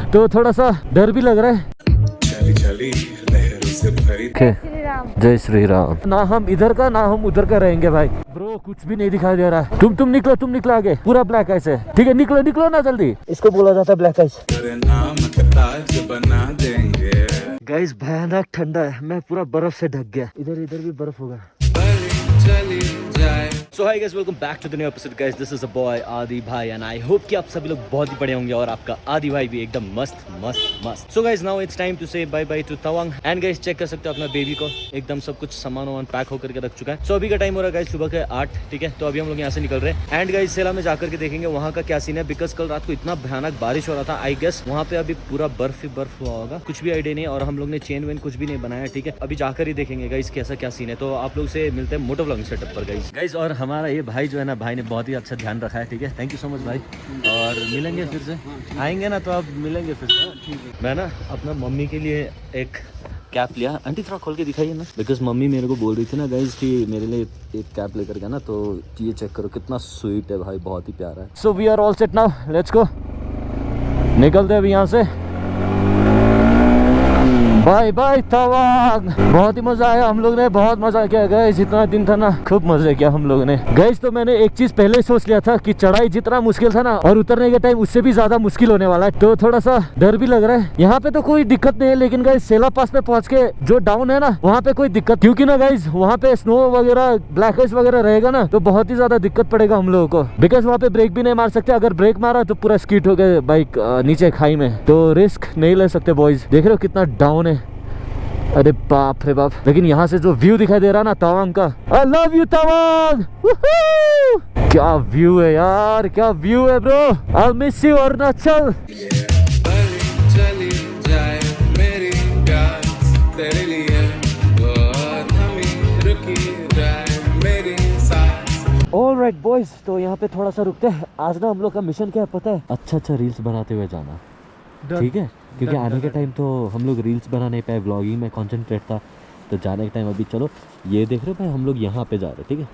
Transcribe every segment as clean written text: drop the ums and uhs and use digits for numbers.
तो थोड़ा सा डर भी लग रहा है। जय श्री राम। ना हम इधर का ना हम उधर का रहेंगे भाई। ब्रो कुछ भी नहीं दिखाई दे रहा है। तुम निकलो आगे। पूरा ब्लैक आइस है। ठीक है निकलो ना जल्दी। इसको बोला जाता है ब्लैक आइस। गाइस भयानक ठंडा है। मैं पूरा बर्फ से ढक गया। इधर भी बर्फ होगा। So hi guys, welcome back to the new episode guys. This is a boy आदि भाई and I hope कि आप सभी लोग बहुत ही बड़े होंगे और आपका आदि भाई भी एकदम मस्त। So guys now it's time to say bye bye to Tawang and guys check कर सकते हो अपना बेबी को। एकदम सब कुछ सामान पैक होकर के रख चुका है। So अभी का टाइम हो रहा है गाइस सुबह के 8। ठीक है, तो अभी हम लोग यहाँ से निकल रहे हैं एंड गाइस सेला में जाकर के देखेंगे वहाँ का क्या सीन है। बिकॉज कल रात को इतना भयानक बारिश हो रहा था। आई गेस वहाँ पे अभी पूरा बर्फ ही बर्फ हुआ होगा। कुछ भी आइडिया नहीं और हम लोग ने चेन वेन कुछ भी नहीं बनाया। ठीक है, अभी जाकर ही देखेंगे गाइस कैसा क्या सीन है। तो आप लोग से मिलते हैं मोटो व्लॉगिंग सेटअप पर गाइस। और हमारा ये भाई जो है ना, भाई ने बहुत ही अच्छा ध्यान रखा है। ठीक है, थैंक यू सो मच भाई। और मिलेंगे फिर से, आएंगे ना तो आप मिलेंगे फिर से। मैं ना अपना मम्मी के लिए एक कैप लिया। आंटी थोड़ा खोल के दिखाइए ना, बिकॉज मम्मी मेरे को बोल रही थी ना गाइज कि मेरे लिए एक कैप लेकर गया ना, तो ये चेक करो कितना स्वीट है भाई, बहुत ही प्यारा है। So we are all set now, let's go. निकलते हैं अभी यहाँ से। Bye bye Tawang. बहुत ही मजा आया, हम लोग ने बहुत मजा किया गाइस। इतना दिन था ना, खूब मजे किया हम लोग ने गाइस। तो मैंने एक चीज पहले सोच लिया था कि चढ़ाई जितना मुश्किल था ना, और उतरने के टाइम उससे भी ज्यादा मुश्किल होने वाला है। तो थोड़ा सा डर भी लग रहा है। यहाँ पे तो कोई दिक्कत नहीं है, लेकिन गाइस सेला पास पे पहुंच के जो डाउन है ना, वहाँ पे कोई दिक्कत, क्योंकि ना गाइस वहाँ पे स्नो वगैरह ब्लैक आइस वगैरह रहेगा ना, तो बहुत ही ज्यादा दिक्कत पड़ेगा हम लोगों को। बिकॉज वहाँ पे ब्रेक भी नहीं मार सकते। अगर ब्रेक मारा तो पूरा स्कीट हो गए बाइक नीचे खाई में, तो रिस्क नहीं ले सकते बॉयज। देख रहे हो कितना डाउन है। अरे बाप रे बाप। लेकिन यहाँ से जो व्यू दिखाई दे रहा ना तवांग का, आई लव यू तवांग। क्या व्यू है यार, क्या व्यू है bro. I miss you Arunachal. Alright boys, तो यहाँ पे थोड़ा सा रुकते हैं। आज ना हम लोग का मिशन क्या है पता है? अच्छा रील्स बनाते हुए जाना। ठीक है, क्योंकि आने के टाइम तो हम लोग रील्स बना नहीं पाए, व्लॉगिंग में कंसंट्रेट था। तो जाने के टाइम अभी चलो, ये देख रहे हो भाई, हम लोग यहाँ पे जा रहे हैं। ठीक है,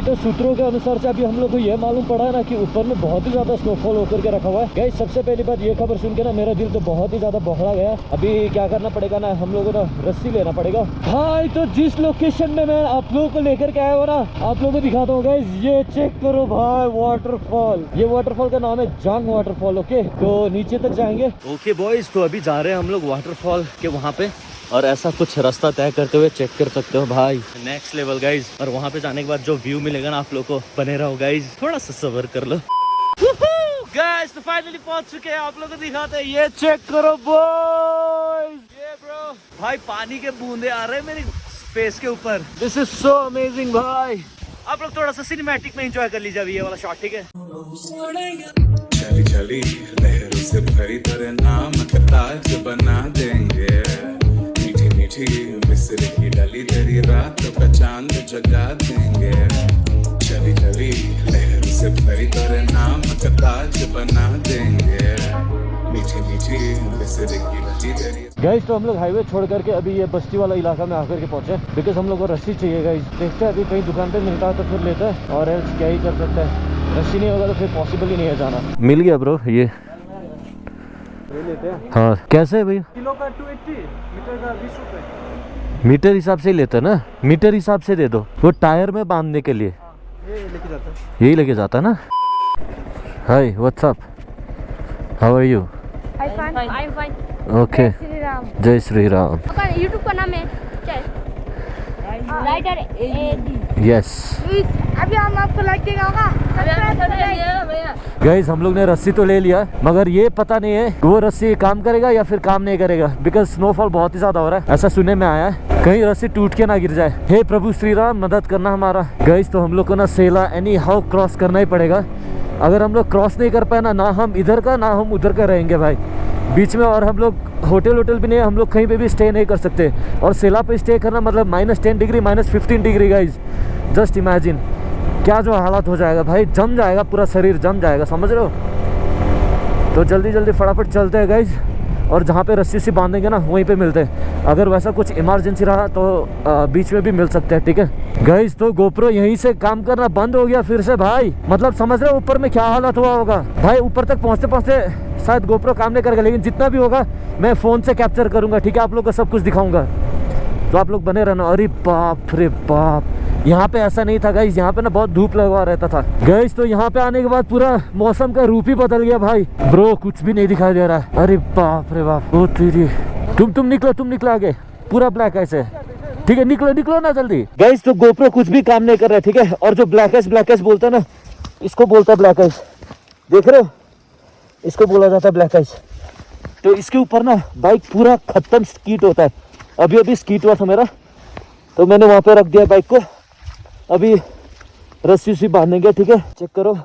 तो सूत्रों के अनुसार से अभी हम लोग को यह मालूम पड़ा है ना कि ऊपर में बहुत ही ज्यादा स्नोफॉल होकर के रखा हुआ है। गाइस सबसे पहली बात, ये खबर सुन के ना मेरा दिल तो बहुत ही ज्यादा बहला गया। अभी क्या करना पड़ेगा ना, हम लोगों को ना रस्सी लेना पड़ेगा भाई। तो जिस लोकेशन में मैं आप लोगों को लेकर के आया हूँ ना, आप लोगों को दिखाता हूँ गाइस। ये चेक करो भाई, वाटरफॉल। ये वाटरफॉल का नाम है जांग वाटरफॉल। ओके, तो नीचे तक जाएंगे। ओके बॉयज, तो अभी जा रहे हैं हम लोग वाटरफॉल के वहाँ पे, और ऐसा कुछ रास्ता तय करते हुए चेक कर सकते हो भाई, नेक्स्ट लेवल गाइज। और वहाँ पे जाने के बाद जो व्यू मिलेगा ना आप लोग को, बने रहो गाइज, थोड़ा सा सब्र कर लो। गाइज तो फाइनली पहुंच चुके हैं, आप लोग को दिखाते हैं। ये चेक करो बॉयज, ये ब्रो भाई पानी के बूंदे आ रहे हैं मेरी फेस के ऊपर। दिस इज सो अमेजिंग भाई। आप लोग थोड़ा सा सिनेमैटिक में एंजॉय कर लीजिए ये वाला शॉट। ठीक है, चली चली लहरों से भरी तेरे नाम का ताज बना देंगे। मिस्र की डली तेरी रात का चांद जगा देंगे। चली चली लहरों से भरी तेरे नाम का ताज बना देंगे। मीठी मीठी मिस्र की डली तेरी। गाइस तो हम लोग हाईवे छोड़ करके अभी ये बस्ती वाला इलाका में आकर के पहुंचे, बिकॉज हम लोग को रस्सी चाहिए गाइस। देखते हैं अभी कहीं दुकान पे मिलता है तो फिर लेते हैं, और एल्स क्या ही कर सकते हैं। रस्सी नहीं होगा तो फिर पॉसिबल ही नहीं है जाना। मिल गया ब्रो, ये लेते हैं। हाँ कैसे है भैया? किलो का 280, मीटर का 20 रुपए। मीटर हिसाब से ही लेते ना, मीटर हिसाब से दे दो। वो टायर में बांधने के लिए यही लेके जाता ना। Hi what's up, how are you? I am fine. Okay, Jai Shri Ram. YouTube का नाम है राइटर यस। अभी हम आपको लाइक देगा होगा। गाइस हम लोग ने रस्सी तो ले लिया, मगर ये पता नहीं है वो रस्सी काम करेगा या फिर काम नहीं करेगा, बिकॉज स्नोफॉल बहुत ही ज्यादा हो रहा है, ऐसा सुनने में आया है। कहीं रस्सी टूट के ना गिर जाए। हे प्रभु श्री राम, मदद करना हमारा। गाइस तो हम लोग को ना सेला एनी हाउ क्रॉस करना ही पड़ेगा। अगर हम लोग क्रॉस नहीं कर पाए ना हम इधर का ना हम उधर का रहेंगे भाई बीच में। और हम लोग होटल भी नहीं है, हम लोग कहीं पे भी स्टे नहीं कर सकते। और सेला पे स्टे करना मतलब -10 degree -15 degree guys. Just imagine क्या जो हालत हो जाएगा भाई, जम जाएगा पूरा शरीर, जम जाएगा, समझ रहे हो। तो जल्दी जल्दी फटाफट चलते हैं गाइज, और जहाँ पे रस्सी से बांधेंगे ना वहीं पे मिलते हैं। अगर वैसा कुछ इमरजेंसी रहा तो बीच में भी मिल सकते हैं, ठीक है गाइज। तो गोप्रो यहीं से काम करना बंद हो गया फिर से भाई, मतलब समझ रहे हो ऊपर में क्या हालत हुआ होगा भाई। ऊपर तक पहुँचते पहुँचते शायद गोप्रो काम नहीं करेगा, लेकिन जितना भी होगा मैं फ़ोन से कैप्चर करूँगा, ठीक है। आप लोग को सब कुछ दिखाऊँगा, तो आप लोग बने रहना। अरे बाप रे बाप, यहाँ पे ऐसा नहीं था गाइज, यहाँ पे ना बहुत धूप लगा रहता था गाइज। तो यहाँ पे आने के बाद पूरा मौसम का रूप ही बदल गया भाई। ब्रो कुछ भी नहीं दिखाई दे रहा है। अरे बाप रे बाप, ओ तेरी, तुम निकलो आगे, पूरा ब्लैक ऐसे, ठीक है। निकलो ना जल्दी गाइज। तो गोप्रो कुछ भी काम नहीं कर रहा है, ठीक है। और जो ब्लैक आइस बोलता है ना, इसको बोलता है ब्लैक आइस, देख रहे हो, इसको बोला जाता है ब्लैक आइस। तो इसके ऊपर ना बाइक पूरा खत्म स्कीट होता है। अभी स्कीट हुआ था मेरा, तो मैंने वहाँ पे रख दिया बाइक को। अभी रस्सी से बांधेंगे, ठीक है। चेक करो,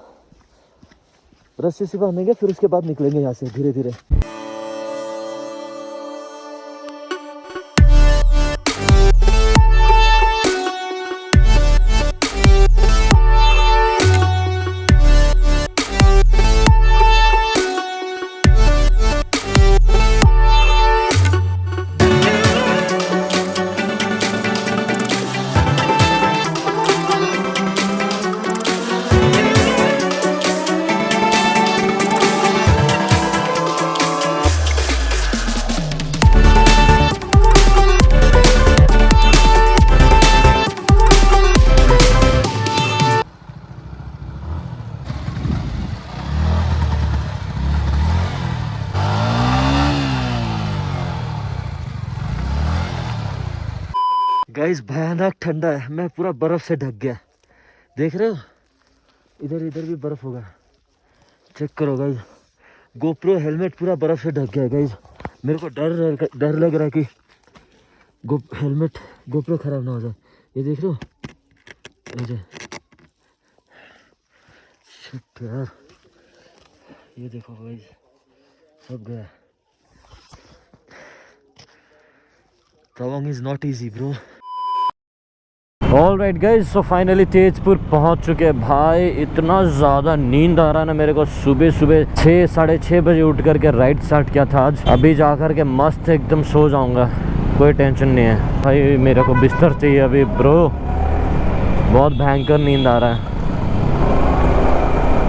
रस्सी से बांधेंगे, फिर उसके बाद निकलेंगे यहाँ से धीरे धीरे। गाइस भयानक ठंडा है, मैं पूरा बर्फ से ढक गया, देख रहे हो, इधर भी बर्फ होगा। चेक करो गाइस, गोप्रो हेलमेट पूरा बर्फ से ढक गया गाइस। मेरे को डर लग रहा है कि हेलमेट गोप्रो खराब ना हो जाए। ये देख रहे हो, शिट यार, ये देखो गाइस, सब गया। Tawang is not easy bro. Alright guys, so finally Tezpur पहुंच चुके हैं भाई। इतना ज़्यादा नींद आ रहा है ना मेरे को, सुबह 6 साढ़े 6 बजे उठ करके राइड स्टार्ट किया था आज। अभी जा कर के मस्त एकदम सो जाऊंगा, कोई टेंशन नहीं है भाई। मेरे को बिस्तर चाहिए अभी ब्रो, बहुत भयंकर नींद आ रहा है,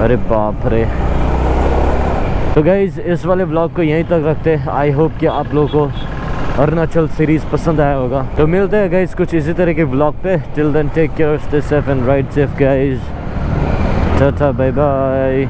अरे बाप रे। तो गाइज इस वाले ब्लॉग को यहीं तक रखते हैं। आई होप कि आप लोगों को अरुणाचल सीरीज पसंद आया होगा। तो मिलते हैं गाइस कुछ इसी तरह के व्लॉग पे। Till then take care, stay safe and ride safe guys. Tata bye bye.